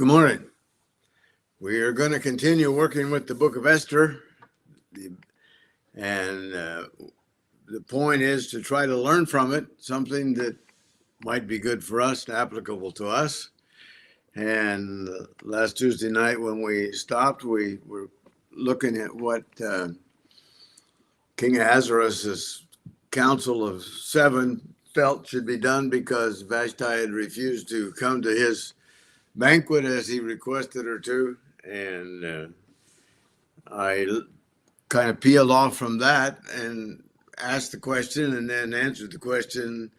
Good morning. We are going to continue working with the book of Esther. And the point is to try to learn from it something that might be good for us and applicable to us. And last Tuesday night when we stopped, we were looking at what King Ahasuerus' council of 7 felt should be done because Vashti had refused to come to his banquet as he requested her to. And I kind of peeled off from that and asked the question and then answered the question,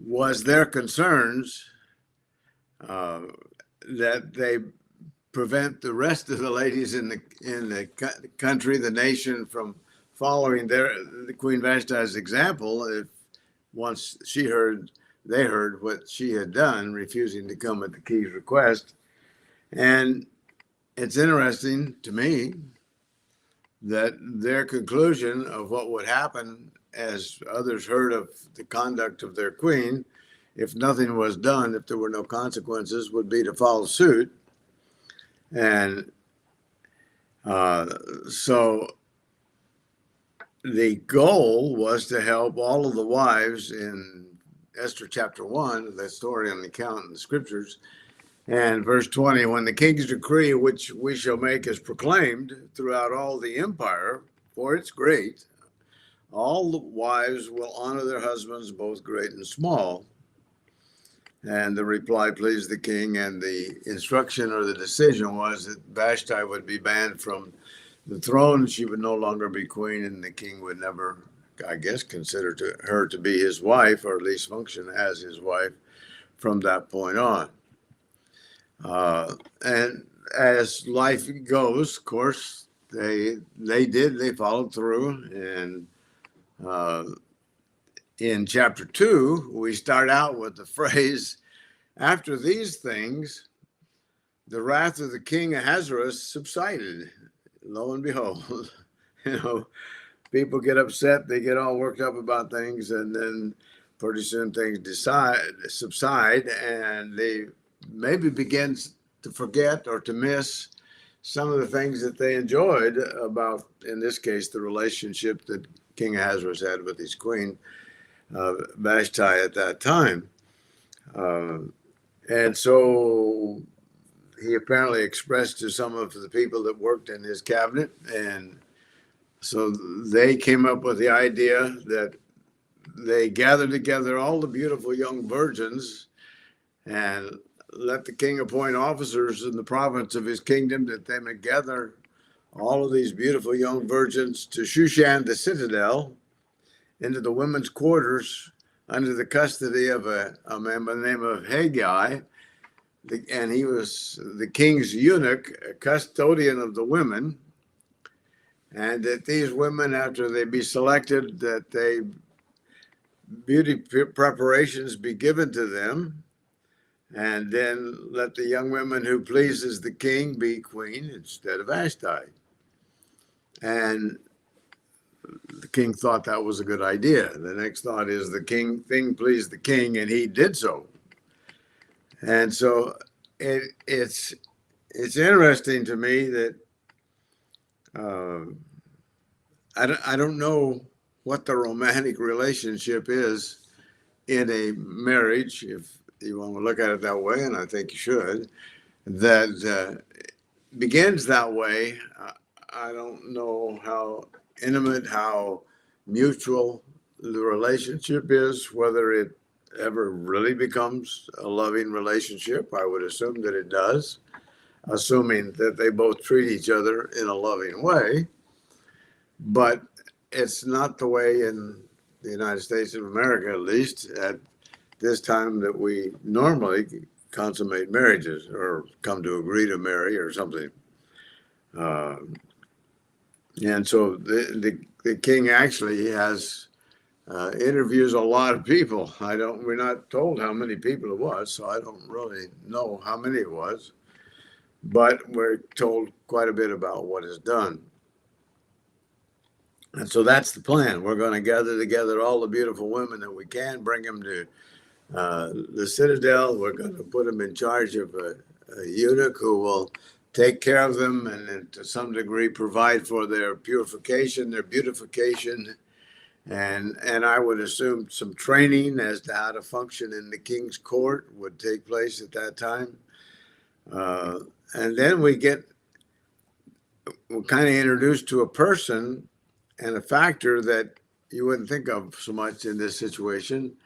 was there concerns that they prevent the rest of the ladies in the country, the nation, from following the Queen Vashti's example if once they heard what she had done, refusing to come at the king's request. And it's interesting to me that their conclusion of what would happen as others heard of the conduct of their queen, if nothing was done, if there were no consequences, would be to follow suit. And so the goal was to help all of the wives in Esther chapter 1, the story and the account in the scriptures. And verse 20, when the king's decree, which we shall make, is proclaimed throughout all the empire, for it's great, all the wives will honor their husbands, both great and small. And the reply pleased the king, and the instruction or the decision was that Vashti would be banned from the throne. She would no longer be queen, and the king would never, I guess, consider her to be his wife, or at least function as his wife from that point on. And as life goes, of course, they followed through. And in chapter 2, we start out with the phrase, after these things, the wrath of the king Ahasuerus subsided. Lo and behold, people get upset, they get all worked up about things, and then pretty soon things subside, and they maybe begins to forget or to miss some of the things that they enjoyed about, in this case, the relationship that King Ahasuerus had with his queen, Vashti, at that time. And so he apparently expressed to some of the people that worked in his cabinet, and so they came up with the idea that they gathered together all the beautiful young virgins and let the king appoint officers in the province of his kingdom, that they may gather all of these beautiful young virgins to Shushan, the citadel, into the women's quarters under the custody of a man by the name of Haggai. And he was the king's eunuch, a custodian of the women. And that these women, after they be selected, that they beauty preparations be given to them. And then let the young women who pleases the king be queen instead of Vashti. And the king thought that was a good idea. The next thought is the thing pleased the king, and he did so. And so it's interesting to me that I don't know what the romantic relationship is in a marriage, if you want to look at it that way, and I think you should, that begins that way. I don't know how intimate, how mutual the relationship is, whether it ever really becomes a loving relationship. I would assume that it does, assuming that they both treat each other in a loving way. But it's not the way in the United States of America, at least at this time, that we normally consummate marriages or come to agree to marry or something. And so the king actually has interviews a lot of people. We're not told how many people it was, so I don't really know how many it was, but we're told quite a bit about what is done. And so that's the plan. We're going to gather together all the beautiful women that we can, bring them to the citadel. We're going to put them in charge of eunuch who will take care of them and to some degree provide for their purification, their beautification, and I would assume some training as to how to function in the king's court would take place at that time. And then we're kind of introduced to a person and a factor that you wouldn't think of so much in this situation,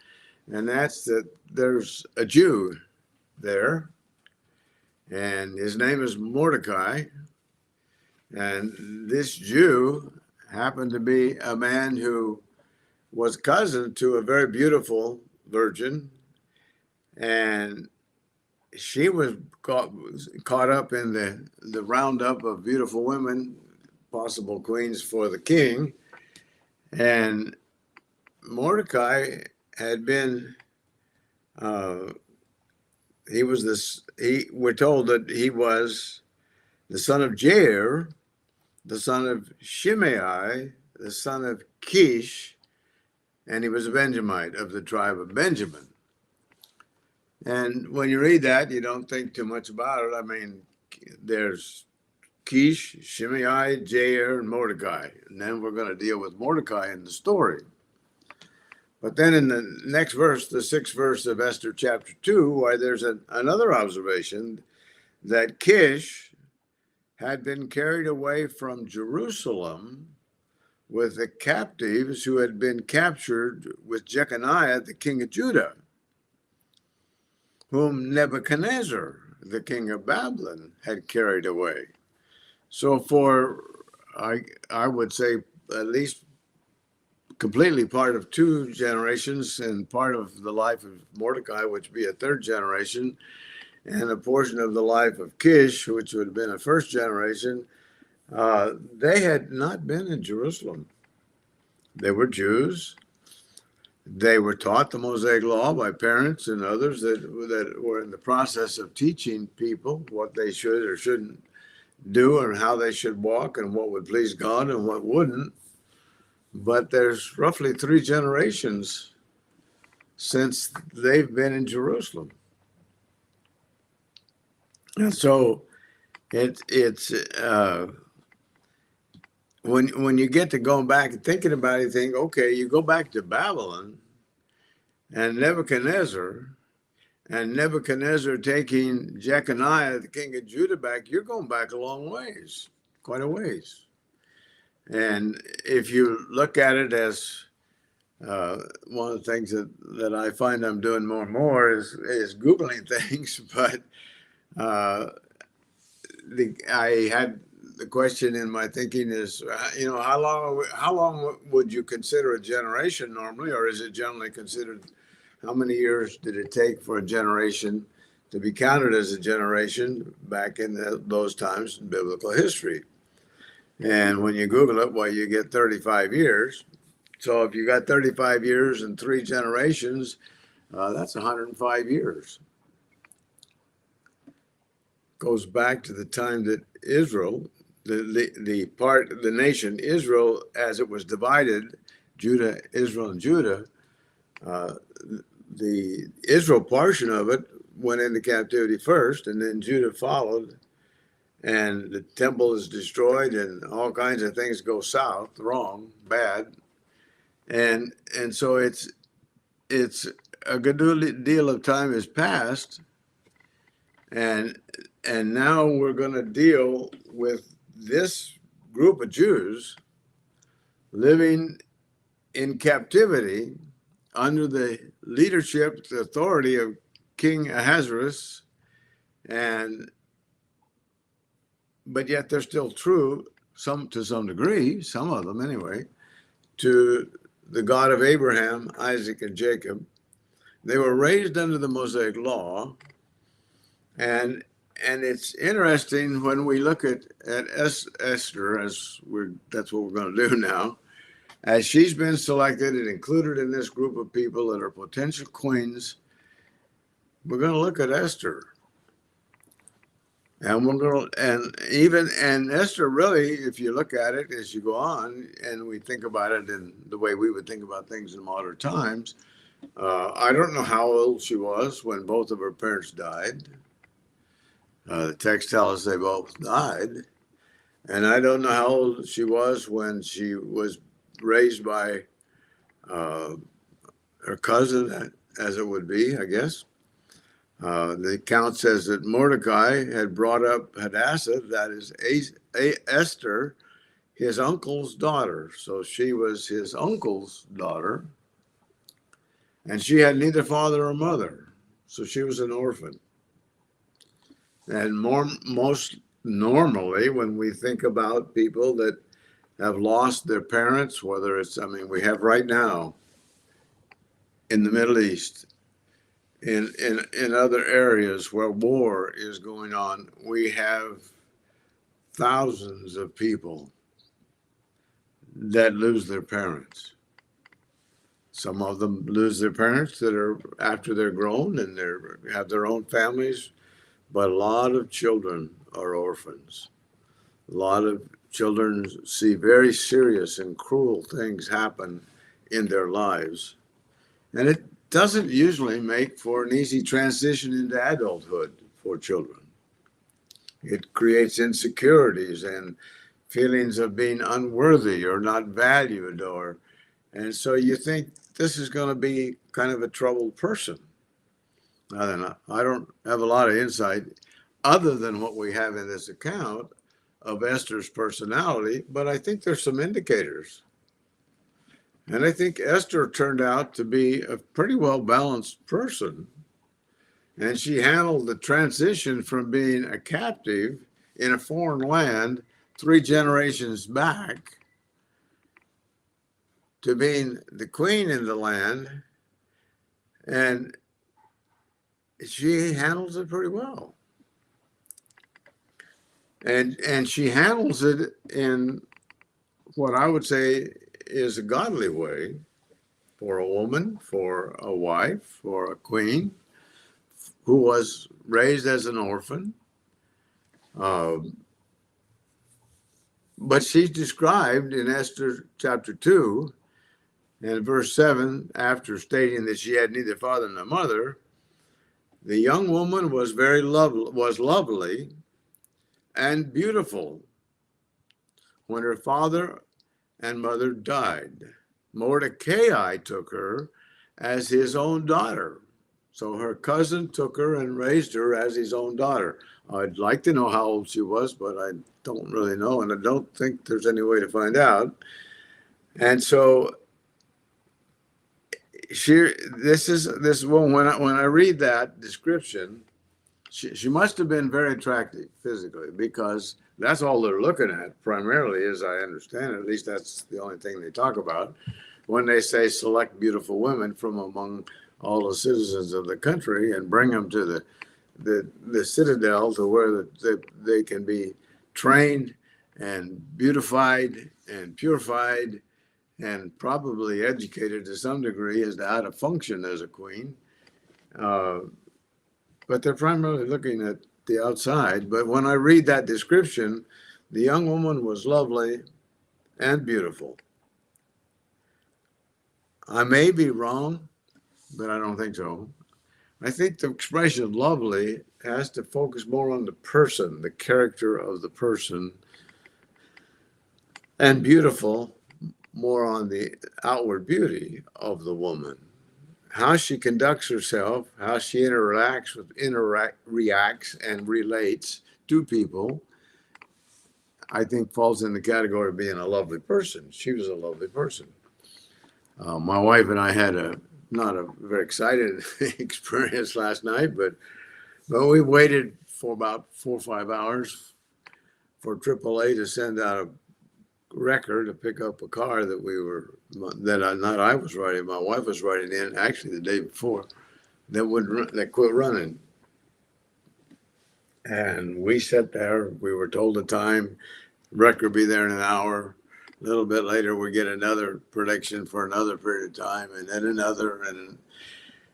and that's that there's a Jew there, and his name is Mordecai. And this Jew happened to be a man who was cousin to a very beautiful virgin, and she was caught up in the roundup of beautiful women, possible queens for the king. And Mordecai had been, we're told that he was the son of Jair, the son of Shimei, the son of Kish, and he was a Benjamite of the tribe of Benjamin. And when you read that, you don't think too much about it. I mean, there's Kish, Shimei, Jair, and Mordecai. And then we're going to deal with Mordecai in the story. But then in the next verse, the 6th verse of Esther chapter 2, why there's another observation that Kish had been carried away from Jerusalem with the captives who had been captured with Jeconiah, the king of Judah, whom Nebuchadnezzar, the king of Babylon, had carried away. So I would say at least completely part of 2 generations and part of the life of Mordecai, which would be a 3rd generation, and a portion of the life of Kish, which would have been a 1st generation, they had not been in Jerusalem. They were Jews. They were taught the Mosaic Law by parents and others that were in the process of teaching people what they should or shouldn't do and how they should walk and what would please God and what wouldn't. But there's roughly 3 generations since they've been in Jerusalem. And so it's when you get to going back and thinking about it, you think, okay, you go back to Babylon and Nebuchadnezzar taking Jeconiah, the king of Judah, back, you're going back a long ways, quite a ways. And if you look at it as one of the things that I find I'm doing more and more is Googling things, but I had the question in my thinking is, how long would you consider a generation normally, or is it generally considered, how many years did it take for a generation to be counted as a generation back in those times in biblical history? And when you Google it, well, you get 35 years. So if you got 35 years and 3 generations, that's 105 years. Goes back to the time that Israel, the nation Israel, as it was divided, Israel and Judah, the Israel portion of it went into captivity first, and then Judah followed, and the temple is destroyed, and all kinds of things go south, wrong, bad, and so it's a good deal of time has passed, and now we're going to deal with this group of Jews living in captivity under the leadership, the authority of King Ahasuerus, but yet they're still true, to some degree, some of them anyway, to the God of Abraham, Isaac, and Jacob. They were raised under the Mosaic Law, and it's interesting when we look at Esther, that's what we're going to do now, as she's been selected and included in this group of people that are potential queens. We're going to look at Esther, and and Esther really, if you look at it as you go on, and we think about it in the way we would think about things in modern times. I don't know how old she was when both of her parents died. The text tells us they both died. And I don't know how old she was when she was raised by uh, her cousin, as it would be, I guess. The account says that Mordecai had brought up Hadassah, that is Esther, his uncle's daughter. So she was his uncle's daughter, and she had neither father or mother. So she was an orphan. And most normally, when we think about people that have lost their parents, whether it's, I mean, we have right now in the Middle East, in other areas where war is going on, we have thousands of people that lose their parents. Some of them lose their parents that are after they're grown and they have their own families, but a lot of children are orphans. A lot of children see very serious and cruel things happen in their lives. And it doesn't usually make for an easy transition into adulthood for children. It creates insecurities and feelings of being unworthy or not valued, and so you think this is going to be kind of a troubled person. I don't know. I don't have a lot of insight other than what we have in this account of Esther's personality, but I think there's some indicators. And I think Esther turned out to be a pretty well balanced person. And she handled the transition from being a captive in a foreign land 3 generations back to being the queen in the land. And she handles it pretty well. And she handles it in what I would say is a godly way for a woman, for a wife, for a queen who was raised as an orphan. But she's described in Esther chapter 2 and verse 7, after stating that she had neither father nor mother, the young woman was lovely and beautiful when her father and mother died. Mordecai took her as his own daughter. So her cousin took her and raised her as his own daughter. I'd like to know how old she was, but I don't really know, and I don't think there's any way to find out. And so this woman, when I read that description, she must have been very attractive physically, because that's all they're looking at primarily, as I understand it. At least that's the only thing they talk about when they say select beautiful women from among all the citizens of the country and bring them to the citadel, to where they can be trained and beautified and purified and probably educated to some degree as to how to function as a queen. But they're primarily looking at the outside. But when I read that description, the young woman was lovely and beautiful. I may be wrong, but I don't think so. I think the expression lovely has to focus more on the person, the character of the person, and beautiful more on the outward beauty of the woman. How she conducts herself, how she reacts and relates to people, I think falls in the category of being a lovely person. She was a lovely person. My wife and I had not a very exciting experience last night, but we waited for about 4 or 5 hours for AAA to send out a wrecker to pick up a car that I was riding, my wife was riding in, actually the day before, that quit running. And we sat there, we were told the time, wrecker be there in an hour. A little bit later, we get another prediction for another period of time, and then another,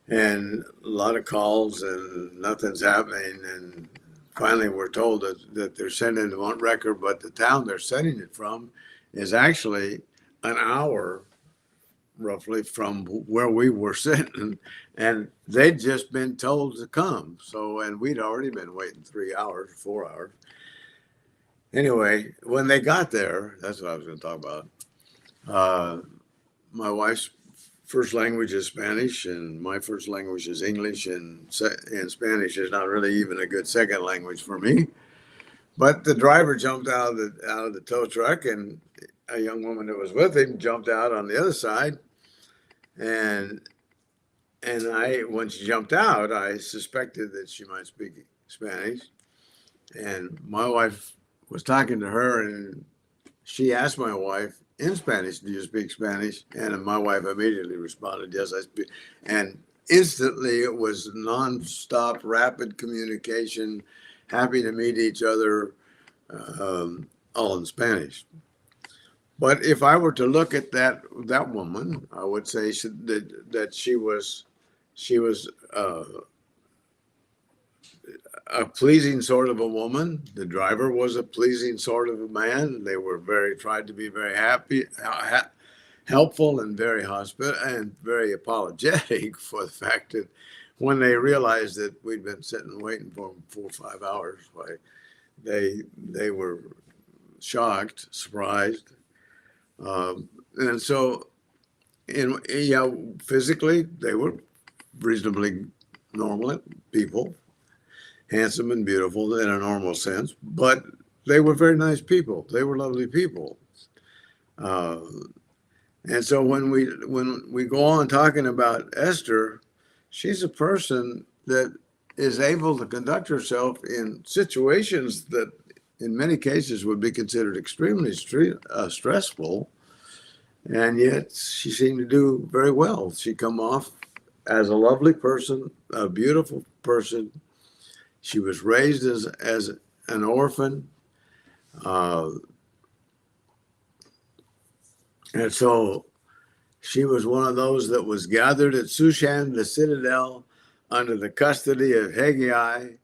and a lot of calls, and nothing's happening. And finally, we're told that they're sending the one wrecker, but the town they're sending it from is actually an hour roughly from where we were sitting, and they'd just been told to come. So, and we'd already been waiting 3 hours, 4 hours. Anyway, when they got there, that's what I was going to talk about. Uh, my wife's first language is Spanish, and my first language is English, and Spanish is not really even a good second language for me. But the driver jumped out of the tow truck, and a young woman that was with him jumped out on the other side, and when she jumped out, I suspected that she might speak Spanish, and my wife was talking to her, and she asked my wife in Spanish, "Do you speak Spanish?" And my wife immediately responded, "Yes, I speak." And instantly, it was nonstop, rapid communication, happy to meet each other, all in Spanish. But if I were to look at that woman, I would say that she was a pleasing sort of a woman. The driver was a pleasing sort of a man. They were tried to be very happy, helpful, and very and very apologetic for the fact that when they realized that we'd been sitting waiting for them 4 or 5 hours, they were shocked, surprised, and so physically they were reasonably normal people, handsome and beautiful in a normal sense, but they were very nice people. They were lovely people. And so when we go on talking about Esther, she's a person that is able to conduct herself in situations that in many cases would be considered extremely stressful, and yet she seemed to do very well. She come off as a lovely person, a beautiful person. She was raised as an orphan. And so she was one of those that was gathered at Shushan, the citadel, under the custody of Haggai.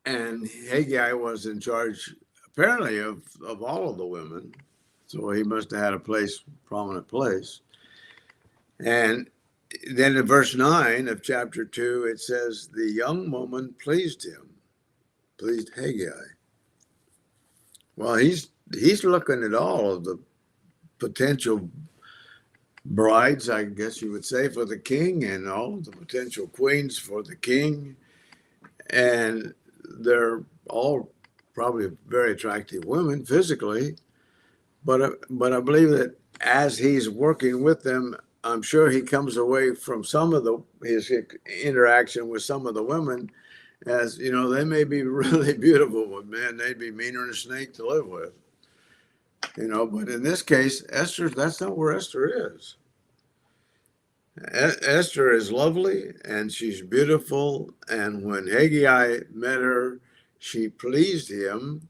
And Haggai was in charge, apparently, of all of the women. So he must have had a prominent place. And then in verse 9 of chapter 2, it says, the young woman pleased Haggai. Well, he's looking at all of the potential brides, I guess you would say, for the king, and all of the potential queens for the king. And they're all probably very attractive women physically. But I believe that as he's working with them, I'm sure he comes away from his interaction with some of the women as, they may be really beautiful, but man, they'd be meaner than a snake to live with. But in this case, that's not where Esther is. Esther is lovely and she's beautiful. And when Haggai met her, she pleased him.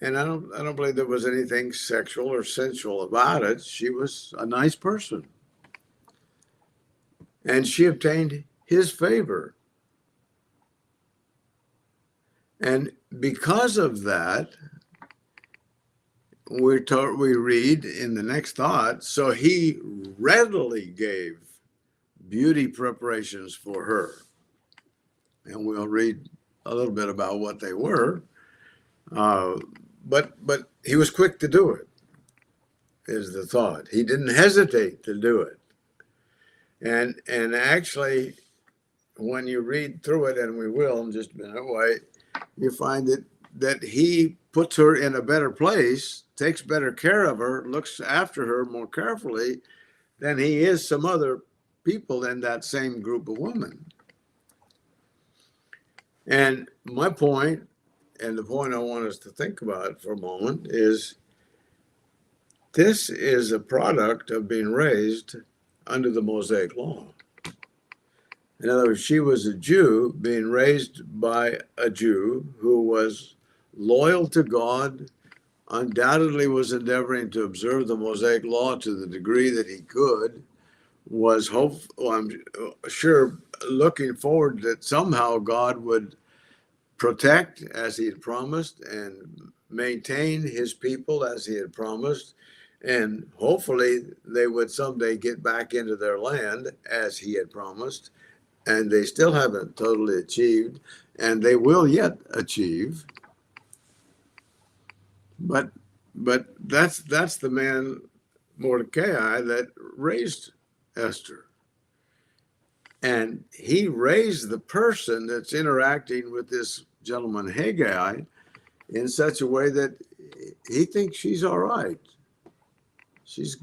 And I don't believe there was anything sexual or sensual about it. She was a nice person. And she obtained his favor. And because of that, we read in the next thought, so he readily gave beauty preparations for her. And we'll read a little bit about what they were. But he was quick to do it, is the thought. He didn't hesitate to do it. And actually, when you read through it, and we will in just a minute, you find that he puts her in a better place, takes better care of her, looks after her more carefully than he is some other people in that same group of women. And my point, and the point I want us to think about for a moment, is this is a product of being raised under the Mosaic law. In other words, she was a Jew being raised by a Jew who was loyal to God, undoubtedly was endeavoring to observe the Mosaic law to the degree that he could, was hopeful, I'm sure, looking forward that somehow God would protect as he had promised and maintain his people as he had promised. And hopefully they would someday get back into their land as he had promised. And they still haven't totally achieved, and they will yet achieve. But that's the man Mordecai that raised Esther. And he raised the person that's interacting with this gentleman Haggai in such a way that he thinks she's all right. She's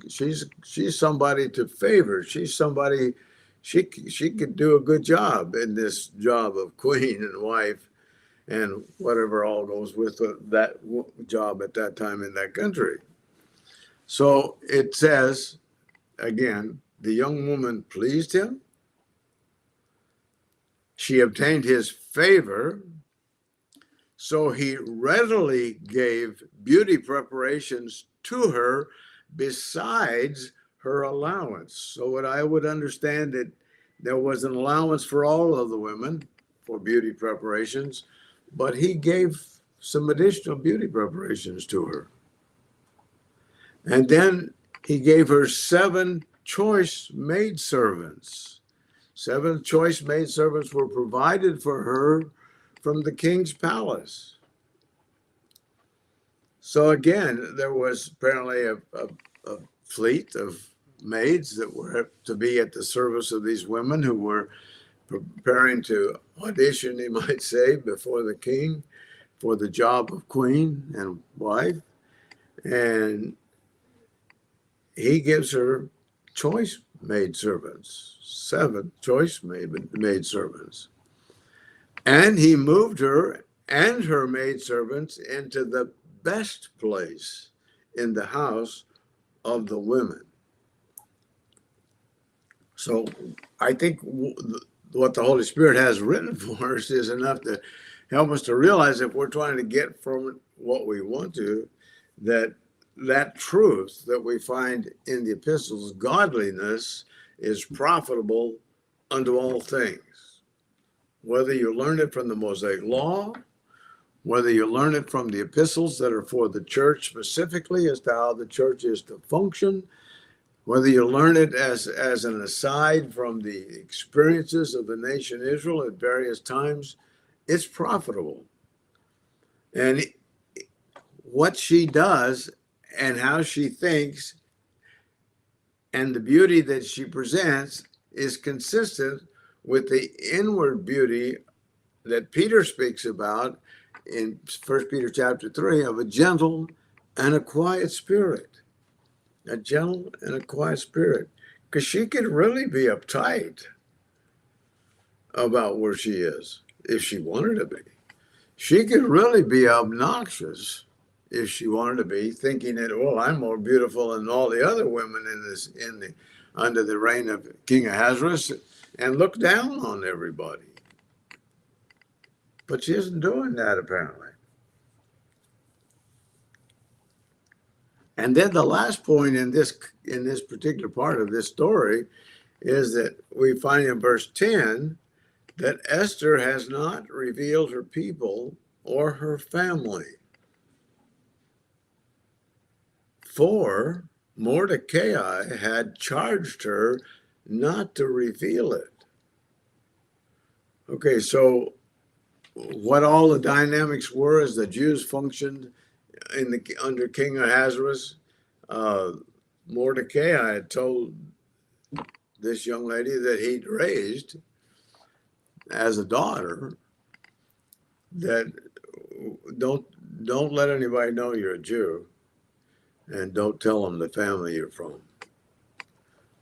somebody to favor. She's somebody she could do a good job in this job of queen and wife and whatever all goes with that job at that time in that country. So it says again, the young woman pleased him. She obtained his favor, so he readily gave beauty preparations to her besides her allowance. So what I would understand that there was an allowance for all of the women for beauty preparations, but he gave some additional beauty preparations to her. And then he gave her 7 choice maidservants. 7 choice maidservants were provided for her from the king's palace. So again, there was apparently a fleet of maids that were to be at the service of these women who were preparing to audition, you might say, before the king for the job of queen and wife. And he gives her choice maidservants, 7 choice maidservants. And he moved her and her maidservants into the best place in the house of the women. So I think what the Holy Spirit has written for us is enough to help us to realize if we're trying to get from what we want to, that truth that we find in the epistles, godliness is profitable unto all things. Whether you learn it from the Mosaic Law, whether you learn it from the epistles that are for the church specifically as to how the church is to function, whether you learn it as an aside from the experiences of the nation Israel at various times, it's profitable. And what she does and how she thinks and the beauty that she presents is consistent with the inward beauty that Peter speaks about in 1 Peter chapter 3 of a gentle and a quiet spirit. A gentle and a quiet spirit. Because she could really be uptight about where she is if she wanted to be. She could really be obnoxious if she wanted to be, thinking that, well, I'm more beautiful than all the other women under the reign of King Ahasuerus, and look down on everybody. But she isn't doing that apparently. And then the last point in this particular part of this story is that we find in verse 10 that Esther has not revealed her people or her family. For Mordecai had charged her not to reveal it. Okay, so what all the dynamics were as the Jews functioned under King Ahasuerus, Mordecai had told this young lady that he'd raised as a daughter that don't let anybody know you're a Jew, and don't tell them the family you're from.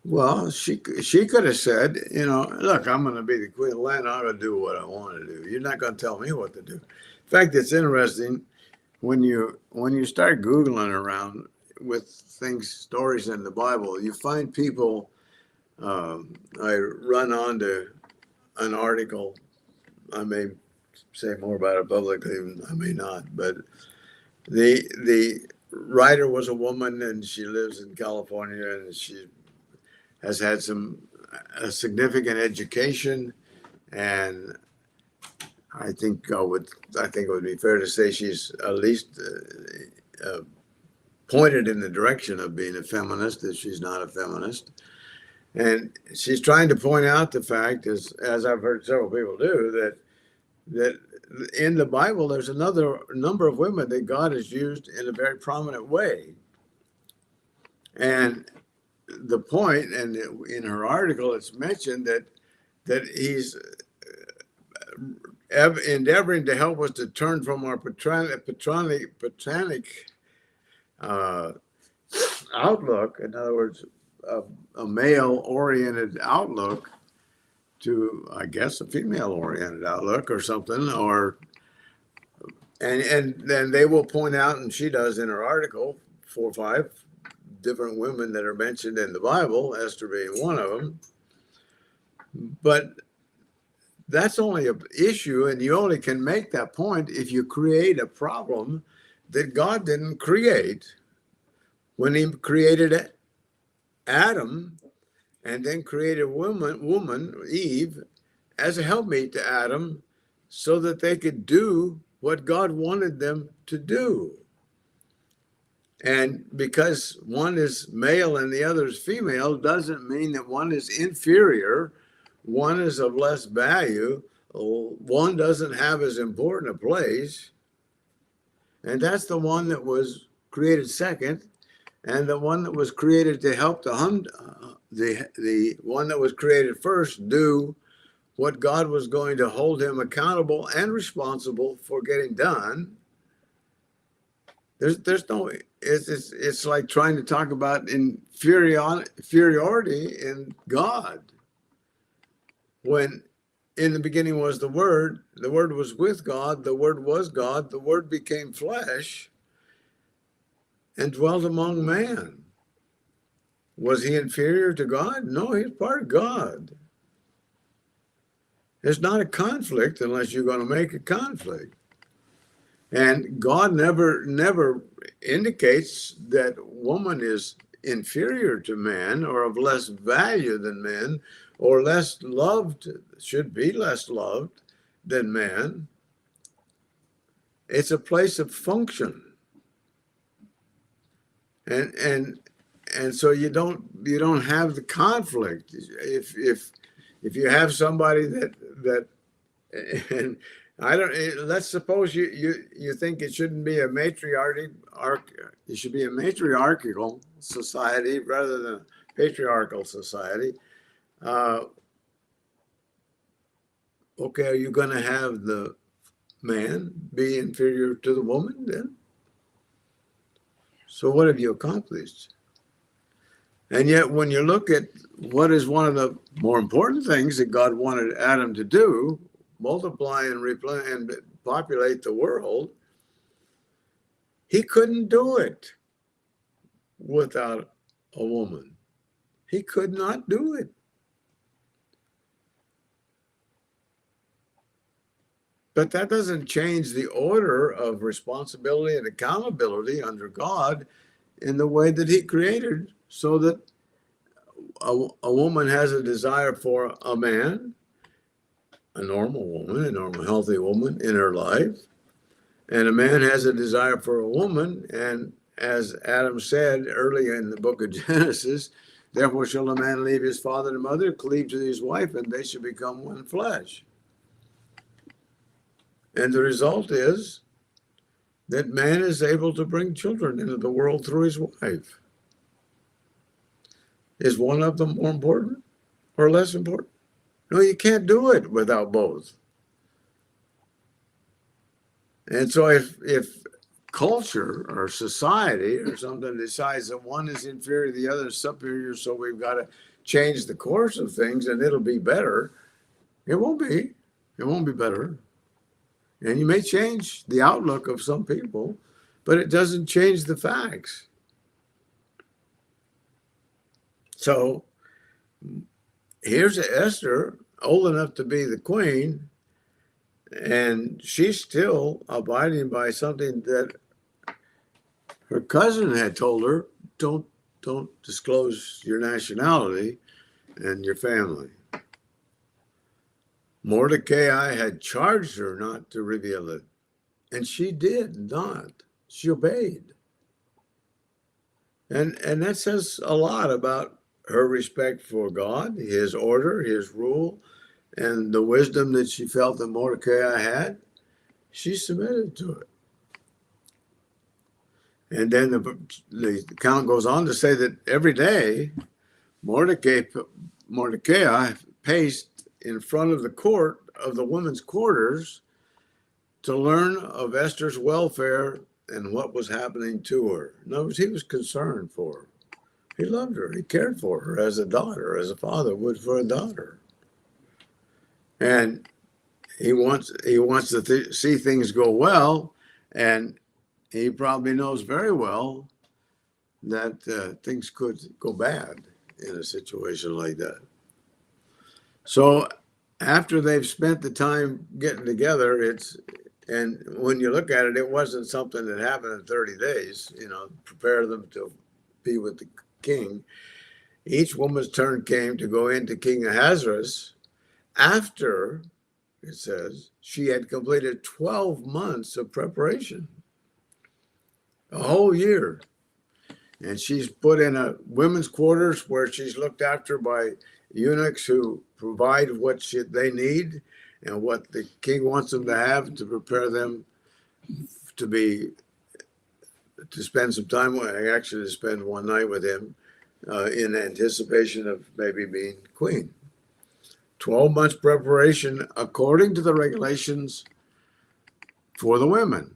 Well, she could have said, look, I'm going to be the queen of the land. I'm going to do what I want to do. You're not going to tell me what to do. In fact, it's interesting when you start Googling around with stories in the Bible, you find people. I run onto an article. I may say more about it publicly, I may not, but the writer was a woman, and she lives in California, and she has had a significant education, and I think it would be fair to say she's at least pointed in the direction of being a feminist, if she's not a feminist. And she's trying to point out the fact, as I've heard several people do, that in the Bible there's another number of women that God has used in a very prominent way. And the point, and in her article, it's mentioned that he's endeavoring to help us to turn from our patronic outlook, in other words, a male-oriented outlook, to, I guess, a female-oriented outlook or something, and then they will point out, and she does in her article, 4 or 5 different women that are mentioned in the Bible, Esther being one of them. But that's only an issue, and you only can make that point if you create a problem that God didn't create when he created Adam and then created woman, Eve, as a helpmate to Adam so that they could do what God wanted them to do. And because one is male and the other is female doesn't mean that one is inferior, one is of less value, one doesn't have as important a place. And that's the one that was created second, and the one that was created to help the one that was created first do what God was going to hold him accountable and responsible for getting done. There's no, it's like trying to talk about inferiority in God. When in the beginning was the Word was with God, the Word was God, the Word became flesh and dwelt among man. Was he inferior to God? No, he's part of God. There's not a conflict unless you're going to make a conflict. And God never indicates that woman is inferior to man or of less value than men or less loved, should be less loved than man. It's a place of function. And so you don't have the conflict. If you have somebody that and I don't, let's suppose you think it shouldn't be a it should be a matriarchal society rather than a patriarchal society. Okay, are you going to have the man be inferior to the woman then? So what have you accomplished? And yet when you look at what is one of the more important things that God wanted Adam to do, multiply and replenish and populate the world, he couldn't do it without a woman. He could not do it. But that doesn't change the order of responsibility and accountability under God in the way that he created, so that a woman has a desire for a man, a normal woman, a normal healthy woman in her life, and a man has a desire for a woman. And as Adam said early in the book of Genesis, therefore shall a man leave his father and mother, cleave to his wife, and they shall become one flesh. And the result is that man is able to bring children into the world through his wife. Is one of them more important or less important? No, you can't do it without both. And so if culture or society or something decides that one is inferior, the other is superior, so we've got to change the course of things and it'll be better, it won't be. It won't be better. And you may change the outlook of some people, but it doesn't change the facts. So here's Esther, old enough to be the queen, and she's still abiding by something that her cousin had told her: don't disclose your nationality and your family. Mordecai had charged her not to reveal it, and she did not. She obeyed. And that says a lot about her respect for God, his order, his rule, and the wisdom that she felt that Mordecai had. She submitted to it. And then the account goes on to say that every day Mordecai paced in front of the court of the women's quarters to learn of Esther's welfare and what was happening to her. In other words, he was concerned for her. He loved her. He cared for her as a daughter, as a father would for a daughter. And he wants to see things go well, and he probably knows very well that things could go bad in a situation like that. So after they've spent the time getting together, and when you look at it, it wasn't something that happened in 30 days, prepare them to be with the king. Each woman's turn came to go into King Ahasuerus after, it says, she had completed 12 months of preparation, a whole year. And she's put in a women's quarters where she's looked after by eunuchs who provide what they need and what the king wants them to have to prepare them to spend some time with, actually to spend one night with him in anticipation of maybe being queen. 12 months preparation according to the regulations for the women.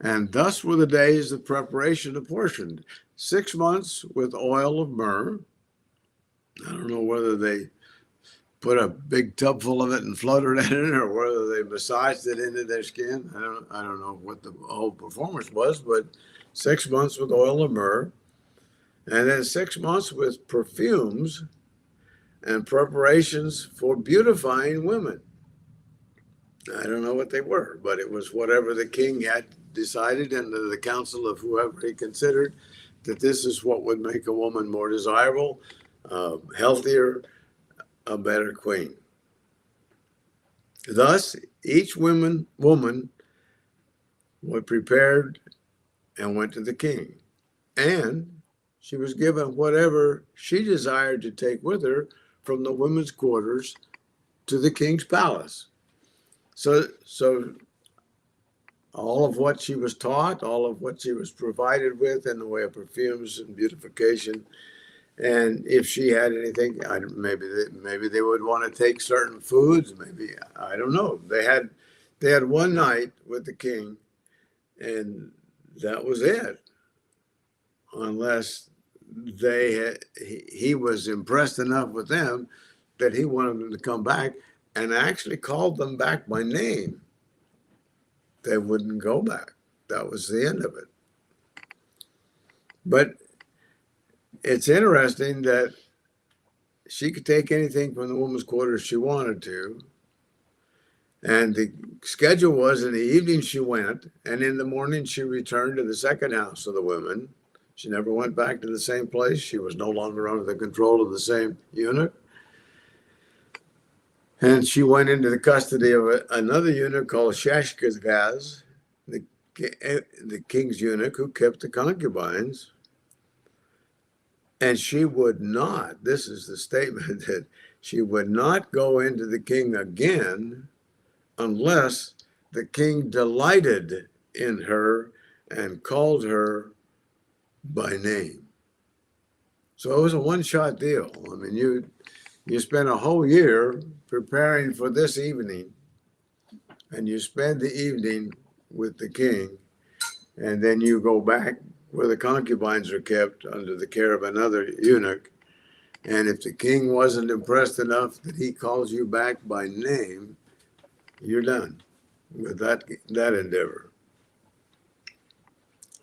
And thus were the days of preparation apportioned. 6 months with oil of myrrh. I don't know whether they put a big tub full of it and floated in it, or whether they massaged it into their skin. I don't know what the whole performance was, but 6 months with oil of myrrh. And then 6 months with perfumes and preparations for beautifying women. I don't know what they were, but it was whatever the king had decided, and the council of whoever he considered, that this is what would make a woman more desirable, healthier, a better queen. Thus, each woman was prepared and went to the king, and she was given whatever she desired to take with her from the women's quarters to the king's palace. So all of what she was taught, all of what she was provided with in the way of perfumes and beautification, and if she had anything, maybe they would want to take certain foods. Maybe, I don't know. They had one night with the king, and that was it. Unless he was impressed enough with them that he wanted them to come back, and actually called them back by name. They wouldn't go back. That was the end of it. But it's interesting that she could take anything from the women's quarters she wanted to. And the schedule was in the evening she went, and in the morning she returned to the second house of the women. She never went back to the same place. She was no longer under the control of the same eunuch. And she went into the custody of another eunuch called Shashgaz, the king's eunuch who kept the concubines. And she would not, this is the statement, that she would not go into the king again unless the king delighted in her and called her by name. So it was a one-shot deal. I mean, you spend a whole year preparing for this evening, and you spend the evening with the king, and then you go back where the concubines are kept under the care of another eunuch. And if the king wasn't impressed enough that he calls you back by name, you're done with that endeavor.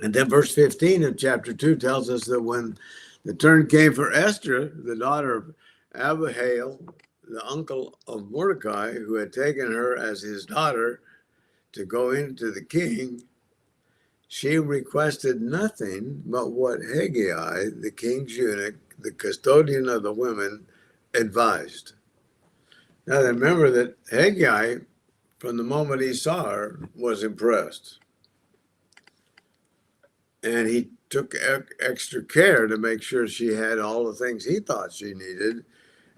And then verse 15 of chapter 2 tells us that when the turn came for Esther, the daughter of Abihail, the uncle of Mordecai, who had taken her as his daughter to go into the king, she requested nothing but what Haggai, the king's eunuch, the custodian of the women, advised. Now remember that Haggai, from the moment he saw her, was impressed. And he took extra care to make sure she had all the things he thought she needed,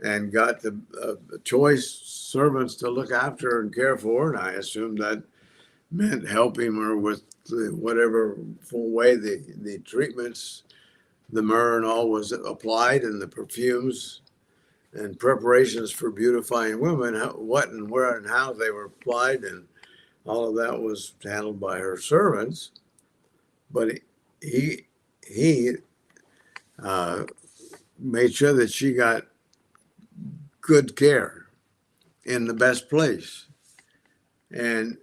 and got the choice servants to look after her and care for her. And I assume that meant helping her with whatever full way the treatments, the myrrh and all was applied, and the perfumes and preparations for beautifying women, what and where and how they were applied, and all of that was handled by her servants. But he uh, made sure that she got good care in the best place. And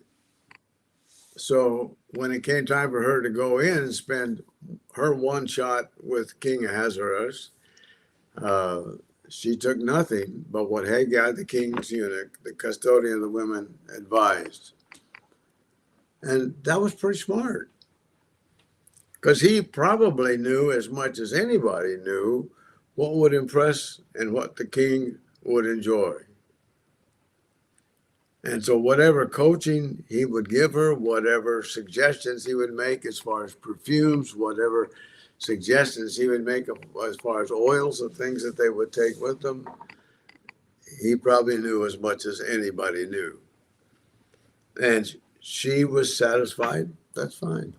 so when it came time for her to go in and spend her one shot with King Ahasuerus, uh, she took nothing but what Haggai, the king's eunuch, the custodian of the women, advised. And that was pretty smart, because he probably knew as much as anybody knew what would impress and what the king would enjoy. And so whatever coaching he would give her, whatever suggestions he would make as far as perfumes, whatever suggestions he would make as far as oils and things that they would take with them, he probably knew as much as anybody knew. And she was satisfied. That's fine.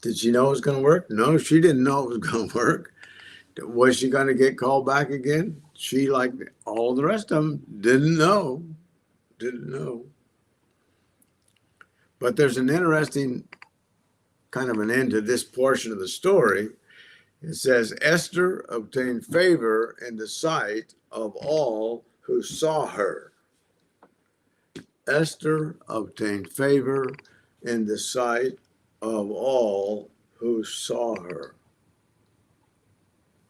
Did she know it was going to work? No, she didn't know it was going to work. Was she going to get called back again? She, like all the rest of them, didn't know. But there's an interesting kind of an end to this portion of the story. It says, Esther obtained favor in the sight of all who saw her. Esther obtained favor in the sight of all who saw her.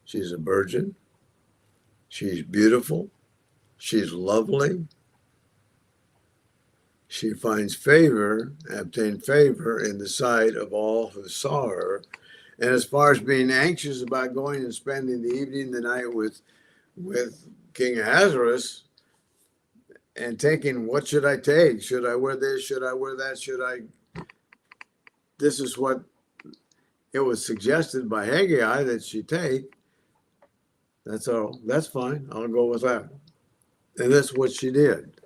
She's a virgin. She's beautiful. She's lovely. She finds favor, obtained favor in the sight of all who saw her. And as far as being anxious about going and spending the evening, the night with King Ahasuerus, and taking, what should I take? Should I wear this? Should I wear that? This is what it was suggested by Haggai that she take. That's all. That's fine. I'll go with that. And that's what she did.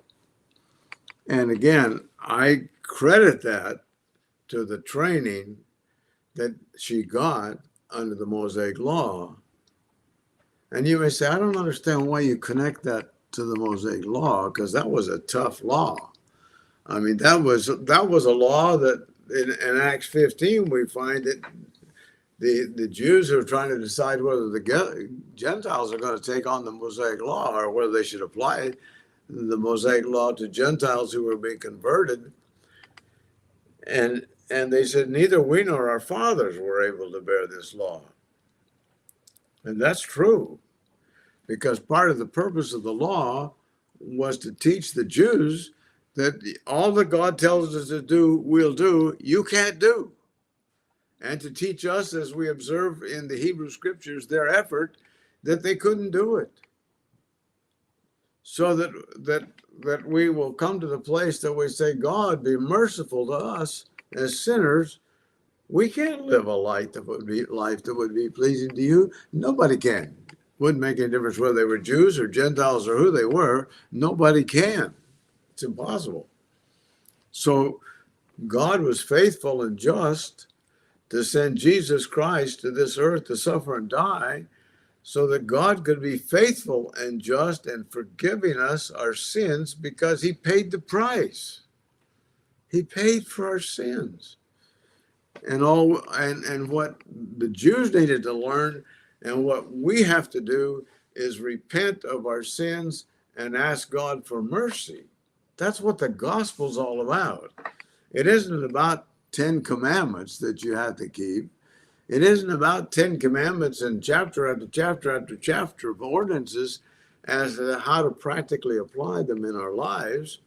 And again, I credit that to the training that she got under the Mosaic Law. And you may say, I don't understand why you connect that to the Mosaic Law, because that was a tough law. I mean, that was a law that in Acts 15 we find that the Jews are trying to decide whether the Gentiles are going to take on the Mosaic Law, or whether they should apply the Mosaic Law to Gentiles who were being converted. And they said, neither we nor our fathers were able to bear this law. And that's true, because part of the purpose of the law was to teach the Jews that all that God tells us to do, we'll do, you can't do. And to teach us, as we observe in the Hebrew scriptures, their effort, that they couldn't do it. So that we will come to the place that we say, God, be merciful to us as sinners. We can't live a life that would be pleasing to you. Nobody can. Wouldn't make any difference whether they were Jews or Gentiles or who they were. Nobody can. It's impossible. So God was faithful and just to send Jesus Christ to this earth to suffer and die, so that God could be faithful and just and forgiving us our sins, because he paid the price. He paid for our sins. And what the Jews needed to learn, and what we have to do, is repent of our sins and ask God for mercy. That's what the gospel's all about. It isn't about 10 commandments that you have to keep. It isn't about 10 commandments and chapter after chapter after chapter of ordinances as to how to practically apply them in our lives.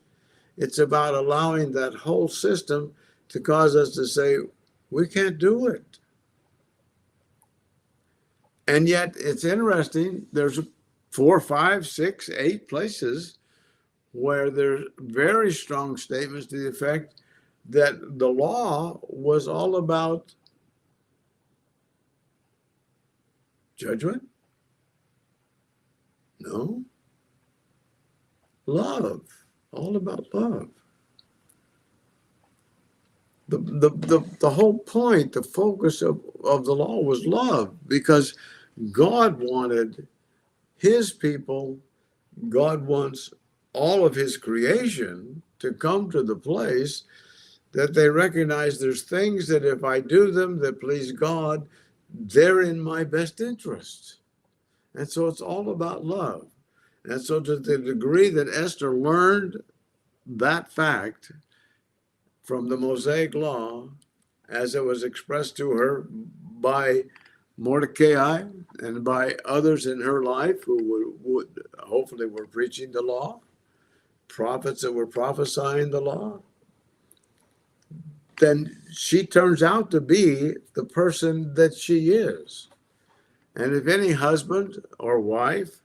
It's about allowing that whole system to cause us to say, we can't do it. And yet it's interesting, there's 4, 5, 6, 8 places where there's very strong statements to the effect that the law was all about judgment? No. Love. All about love. The whole point, the focus of the law was love, because God wanted his people, God wants all of his creation to come to the place that they recognize there's things that if I do them that please God, they're in my best interest. And so it's all about love. And so to the degree that Esther learned that fact from the Mosaic law, as it was expressed to her by Mordecai and by others in her life who would hopefully were preaching the law, prophets that were prophesying the law, then she turns out to be the person that she is. And if any husband or wife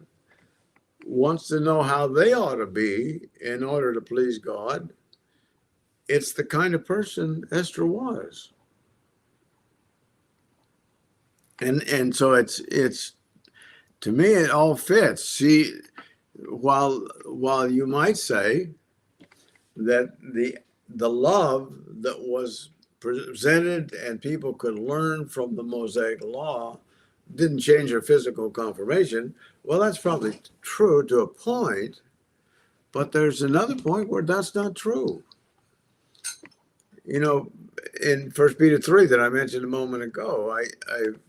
wants to know how they ought to be in order to please God, it's the kind of person Esther was. And so it's to me it all fits. She while you might say that the love that was presented and people could learn from the Mosaic law didn't change her physical conformation. Well, that's probably true to a point, but there's another point where that's not true. You know, in 1 Peter 3 that I mentioned a moment ago,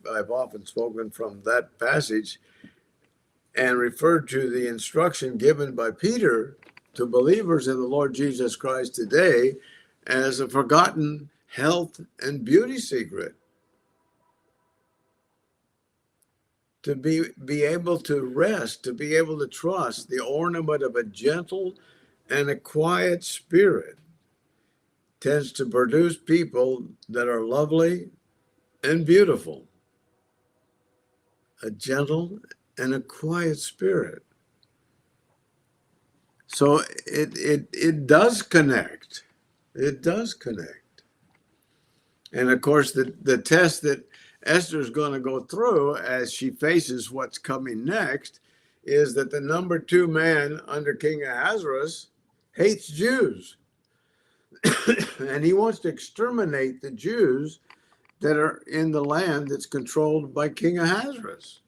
I've often spoken from that passage and referred to the instruction given by Peter to believers in the Lord Jesus Christ today as a forgotten health and beauty secret. To be able to rest, to be able to trust the ornament of a gentle and a quiet spirit tends to produce people that are lovely and beautiful. A gentle and a quiet spirit. So it does connect. It does connect. And of course, the test that Esther is going to go through as she faces what's coming next is that the number 2 man under King Ahasuerus hates Jews. And he wants to exterminate the Jews that are in the land that's controlled by King Ahasuerus.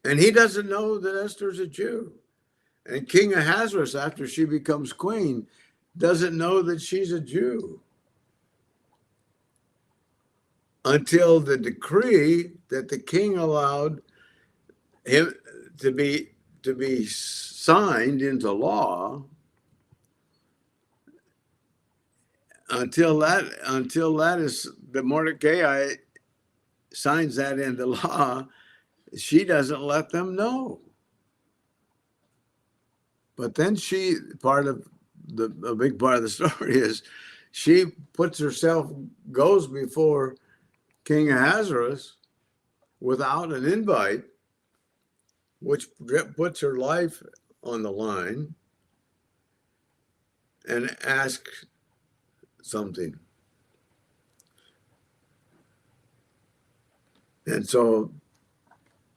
And he doesn't know that Esther's a Jew. And King Ahasuerus, after she becomes queen, doesn't know that she's a Jew until the decree that the king allowed him to be signed into law. Until that is the Mordecai signs that into law, she doesn't let them know. But then a big part of the story is she goes before King Ahasuerus without an invite, which puts her life on the line, and asks something. And so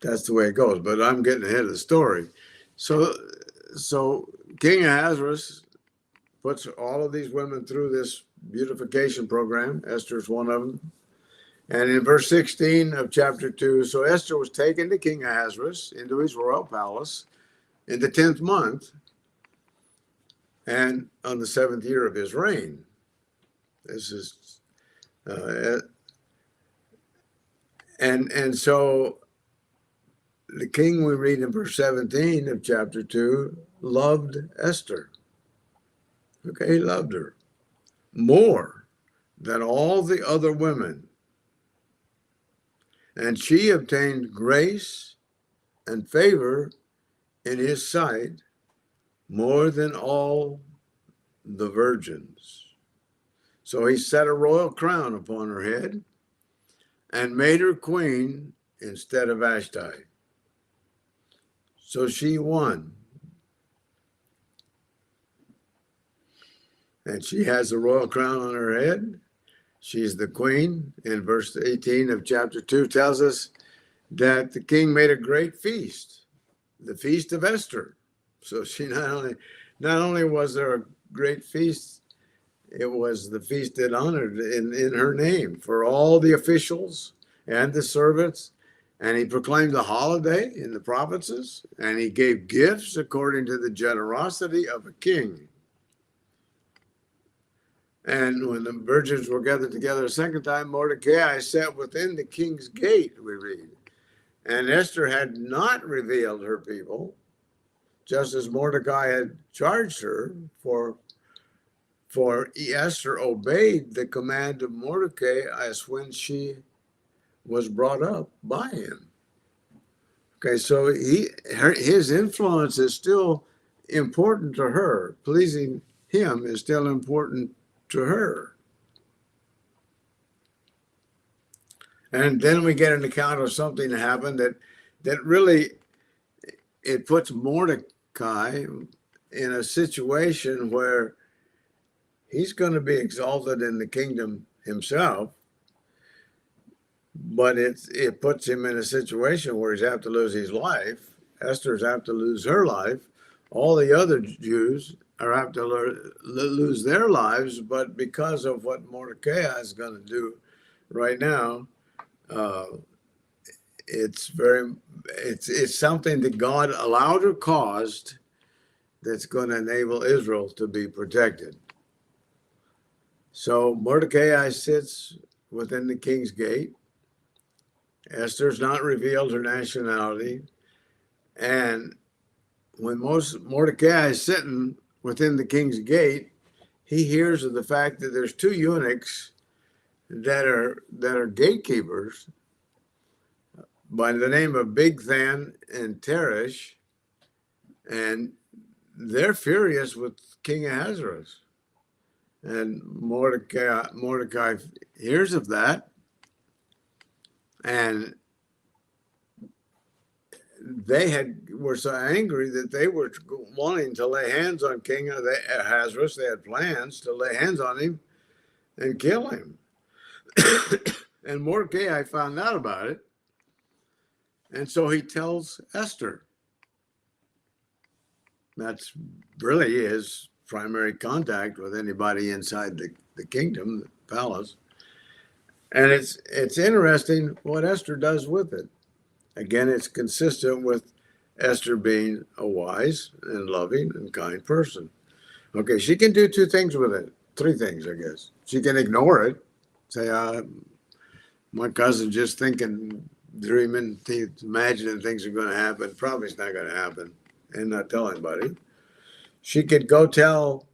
that's the way it goes. But I'm getting ahead of the story. So King Ahasuerus puts all of these women through this beautification program. Esther's one of them. And in verse 16 of chapter 2, so Esther was taken to King Ahasuerus into his royal palace in the 10th month and on the 7th year of his reign. This is, and so the king, we read in verse 17 of chapter 2, loved Esther. Okay, he loved her more than all the other women. And she obtained grace and favor in his sight more than all the virgins. So he set a royal crown upon her head and made her queen instead of Vashti. So she won. And she has a royal crown on her head. She's the queen. In verse 18 of chapter 2 tells us that the king made a great feast, the feast of Esther. So she not only was there a great feast, it was the feast that honored in her name for all the officials and the servants. And he proclaimed the holiday in the provinces, and he gave gifts according to the generosity of a king. And when the virgins were gathered together a second time, Mordecai sat within the king's gate, we read. And Esther had not revealed her people, just as Mordecai had charged her, for Esther obeyed the command of Mordecai as when she was brought up by him. Okay, so his influence is still important to her. Pleasing him is still important to her. And then we get an account of something that happened that really, it puts Mordecai in a situation where he's going to be exalted in the kingdom himself, but it puts him in a situation where he's have to lose his life. Esther's have to lose her life. All the other Jews are have to lose their lives, but because of what Mordecai is going to do right now, it's something that God allowed or caused that's going to enable Israel to be protected. So Mordecai sits within the king's gate. Esther's not revealed her nationality. And when Mordecai is sitting within the king's gate, he hears of the fact that there's two eunuchs that are gatekeepers by the name of Bigthan and Teresh, and they're furious with King Ahasuerus. And Mordecai hears of that, and they were so angry that they were wanting to lay hands on King Ahasuerus. They had plans to lay hands on him and kill him. And Mordecai found out about it, and so he tells Esther. That's really his primary contact with anybody inside the kingdom, the palace. And it's interesting what Esther does with it. Again, it's consistent with Esther being a wise and loving and kind person. Okay, she can do two things with it. Three things, I guess. She can ignore it, say, my cousin just thinking, dreaming, imagining things are going to happen. Probably it's not going to happen, and not tell anybody. She could go tell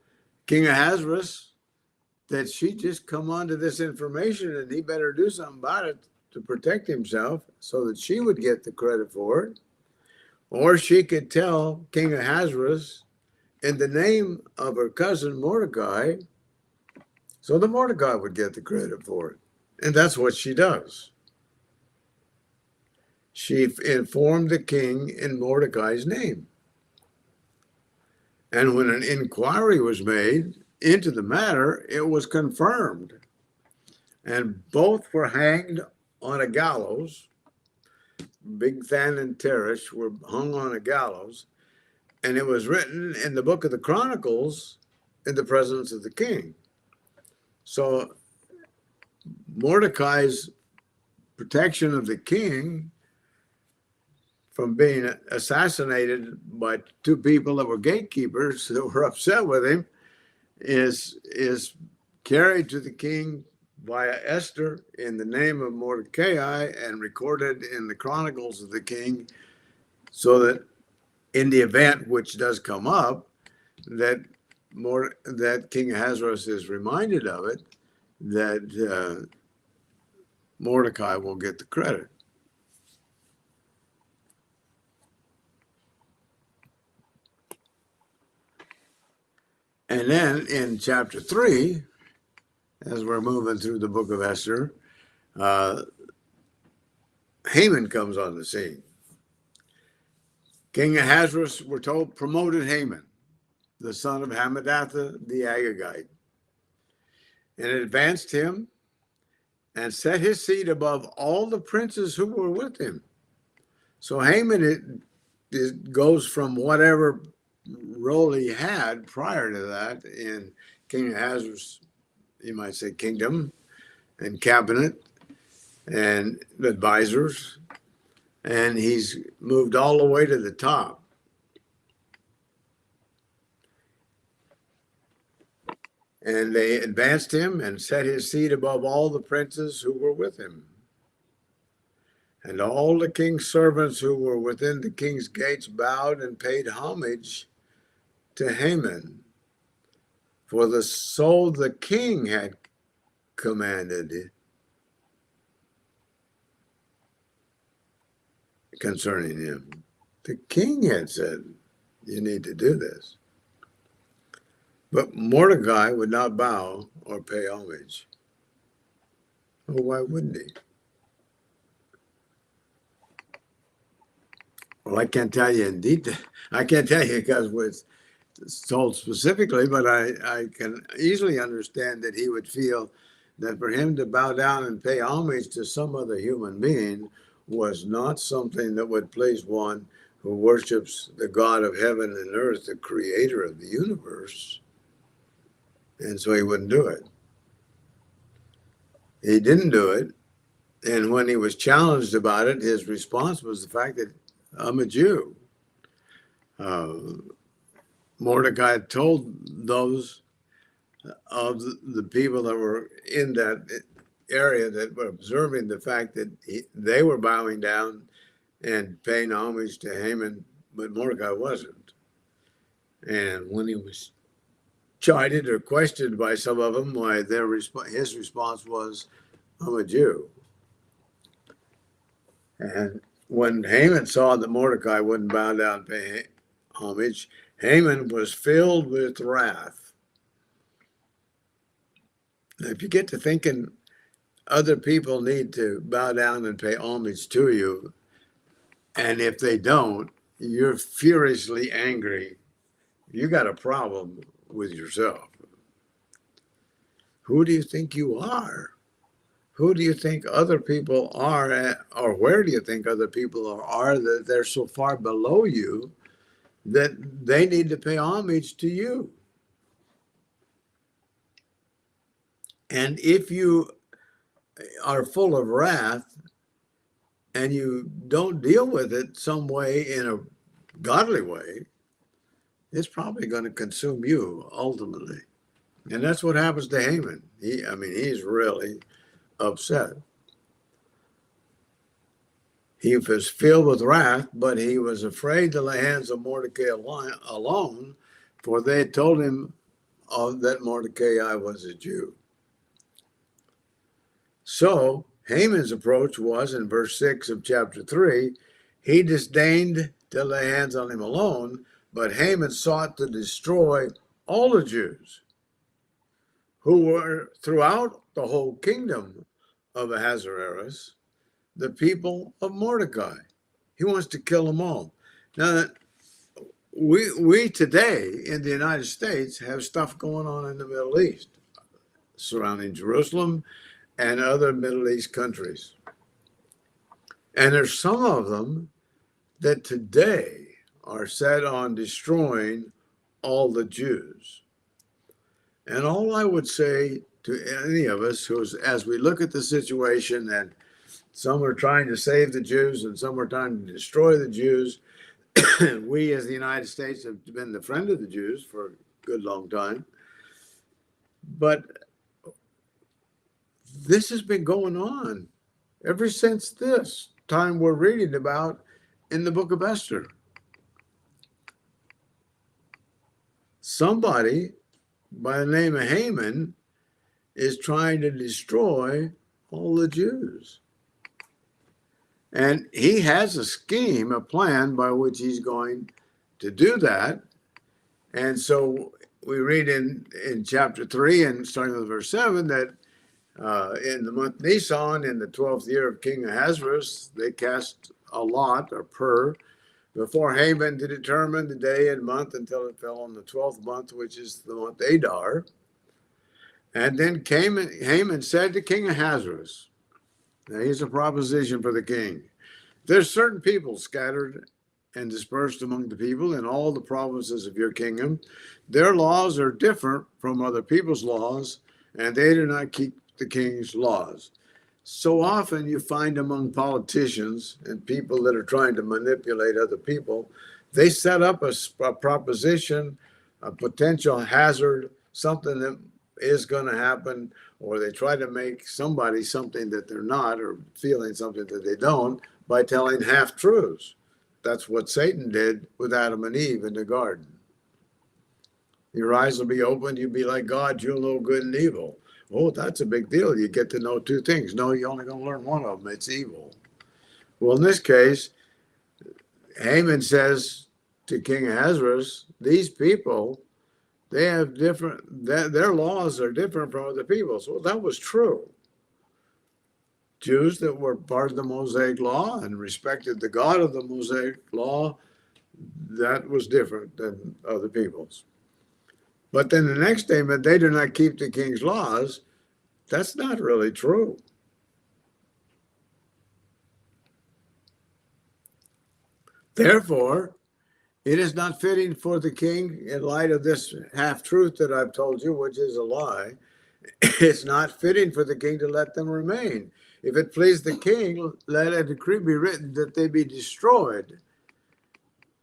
King Ahasuerus that she just come onto this information and he better do something about it to protect himself so that she would get the credit for it. Or she could tell King Ahasuerus in the name of her cousin Mordecai so that Mordecai would get the credit for it. And that's what she does. She informed the king in Mordecai's name. And when an inquiry was made into the matter, it was confirmed. And both were hanged on a gallows. Bigthan and Teresh were hung on a gallows. And it was written in the book of the Chronicles in the presence of the king. So Mordecai's protection of the king from being assassinated by two people that were gatekeepers that were upset with him is carried to the king via Esther in the name of Mordecai and recorded in the Chronicles of the king, so that in the event which does come up, that King Ahasuerus is reminded of it, that Mordecai will get the credit. And then in chapter 3, as we're moving through the book of Esther, Haman comes on the scene. King Ahasuerus, we're told, promoted Haman, the son of Hammedatha the Agagite, and advanced him and set his seat above all the princes who were with him. So Haman it goes from whatever role he had prior to that in King Ahasuerus, you might say, kingdom and cabinet and advisors, and he's moved all the way to the top. And they advanced him and set his seat above all the princes who were with him. And all the king's servants who were within the king's gates bowed and paid homage to Haman, for so the king had commanded concerning him. The king had said, you need to do this. But Mordecai would not bow or pay homage. Well, why wouldn't he? Well, I can't tell you in detail. I can't tell you because it's told specifically, but I can easily understand that he would feel that for him to bow down and pay homage to some other human being was not something that would please one who worships the God of heaven and earth, the creator of the universe. And so he wouldn't do it. He didn't do it. And when he was challenged about it, his response was the fact that I'm a Jew. Mordecai told those of the people that were in that area that were observing the fact that they were bowing down and paying homage to Haman, but Mordecai wasn't. And when he was chided or questioned by some of them, why his response was, I'm a Jew. And when Haman saw that Mordecai wouldn't bow down and pay homage, Haman was filled with wrath. Now, if you get to thinking other people need to bow down and pay homage to you, and if they don't, you're furiously angry, you got a problem with yourself. Who do you think you are? Who do you think other people are, or where do you think other people are that they're so far below you that they need to pay homage to you? And if you are full of wrath and you don't deal with it some way in a godly way, it's probably going to consume you ultimately. And that's what happens to Haman. He's really upset. He was filled with wrath, but he was afraid to lay hands on Mordecai alone, for they had told him that Mordecai was a Jew. So Haman's approach was, in verse 6 of chapter 3, he disdained to lay hands on him alone, but Haman sought to destroy all the Jews who were throughout the whole kingdom of Ahasuerus, the people of Mordecai. He wants to kill them all. Now, we today in the United States have stuff going on in the Middle East surrounding Jerusalem and other Middle East countries. And there's some of them that today are set on destroying all the Jews. And all I would say to any of us as we look at the situation, and some are trying to save the Jews and some are trying to destroy the Jews, we as the United States have been the friend of the Jews for a good long time. But this has been going on ever since this time we're reading about in the book of Esther. Somebody by the name of Haman is trying to destroy all the Jews. And he has a scheme, a plan by which he's going to do that. And so we read in chapter 3 and starting with verse 7 that in the month Nisan, in the 12th year of King Ahasuerus, they cast a lot or pur before Haman to determine the day and month until it fell on the 12th month, which is the month Adar. And then Haman said to King Ahasuerus, now here's a proposition for the king. There's certain people scattered and dispersed among the people in all the provinces of your kingdom. Their laws are different from other people's laws, and they do not keep the king's laws. So often you find among politicians and people that are trying to manipulate other people, they set up a proposition, a potential hazard, something that is going to happen, or they try to make somebody something that they're not, or feeling something that they don't, by telling half-truths. That's what Satan did with Adam and Eve in the garden. Your eyes will be opened, you'll be like God, you'll know good and evil. Oh, that's a big deal. You get to know two things. No, you're only going to learn one of them. It's evil. Well, in this case, Haman says to King Ahasuerus, these people, they have their laws are different from other people's. Well, that was true. Jews that were part of the Mosaic law and respected the God of the Mosaic law, that was different than other people's. But then the next statement, they do not keep the king's laws, that's not really true. Therefore, it is not fitting for the king, in light of this half-truth that I've told you, which is a lie, it's not fitting for the king to let them remain. If it please the king, let a decree be written that they be destroyed.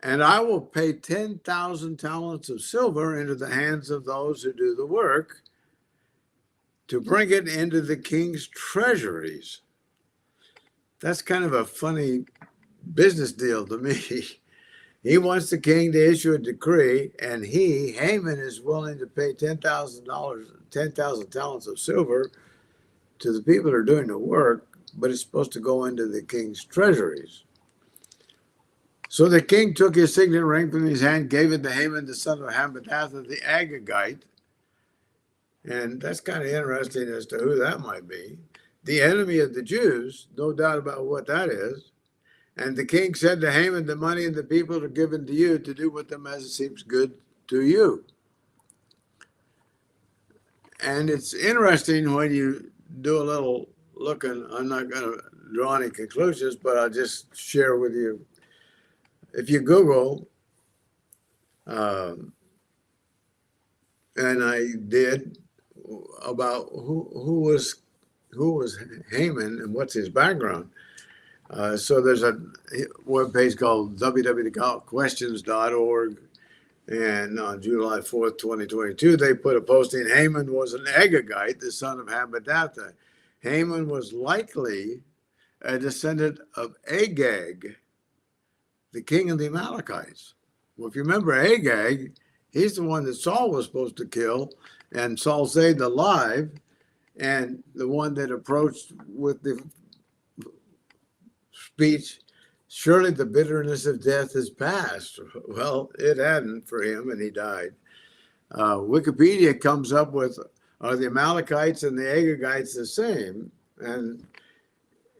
And I will pay 10,000 talents of silver into the hands of those who do the work to bring it into the king's treasuries. That's kind of a funny business deal to me. He wants the king to issue a decree, and Haman, is willing to pay $10,000, 10,000 talents of silver to the people that are doing the work, but it's supposed to go into the king's treasuries. So the king took his signet ring from his hand, gave it to Haman, the son of Hammedatha, the Agagite. And that's kind of interesting as to who that might be. The enemy of the Jews, no doubt about what that is. And the king said to Haman, the money and the people are given to you to do with them as it seems good to you. And it's interesting when you do a little looking. I'm not going to draw any conclusions, but I'll just share with you. If you Google, and I did, about who was Haman and what's his background. So there's a webpage called www.questions.org, and on July 4th, 2022, they put a posting. Haman was an Agagite, the son of Hammedatha. Haman was likely a descendant of Agag, the king of the Amalekites. Well, if you remember Agag, he's the one that Saul was supposed to kill, and Saul saved alive, and the one that approached with the speech, surely the bitterness of death is past. Well, it hadn't for him, and he died. Wikipedia comes up with, are the Amalekites and the Agagites the same? And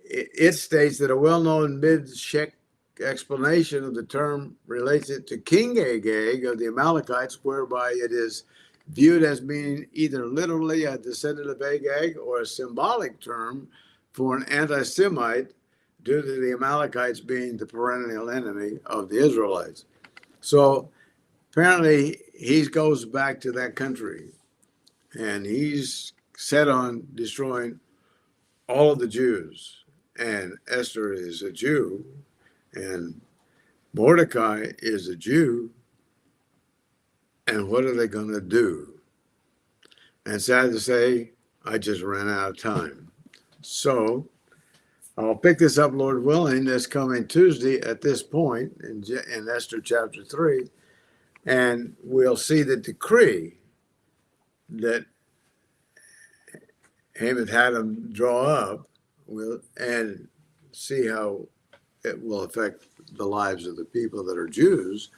it states that a well-known mid-Shek explanation of the term relates it to King Agag of the Amalekites, whereby it is viewed as meaning either literally a descendant of Agag or a symbolic term for an anti-Semite, due to the Amalekites being the perennial enemy of the Israelites. So apparently he goes back to that country, and he's set on destroying all of the Jews. And Esther is a Jew, and Mordecai is a Jew. And what are they going to do? And sad to say, I just ran out of time. So I'll pick this up, Lord willing, this coming Tuesday at this point in Esther chapter 3, and we'll see the decree that Haman had him draw up, and see how it will affect the lives of the people that are Jews,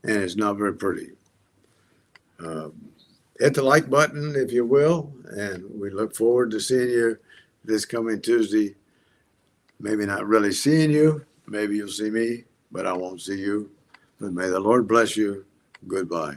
and it's not very pretty. Hit the like button, if you will, and we look forward to seeing you this coming Tuesday. Maybe not really seeing you. Maybe you'll see me. but I won't see you. But may the Lord bless you. Goodbye.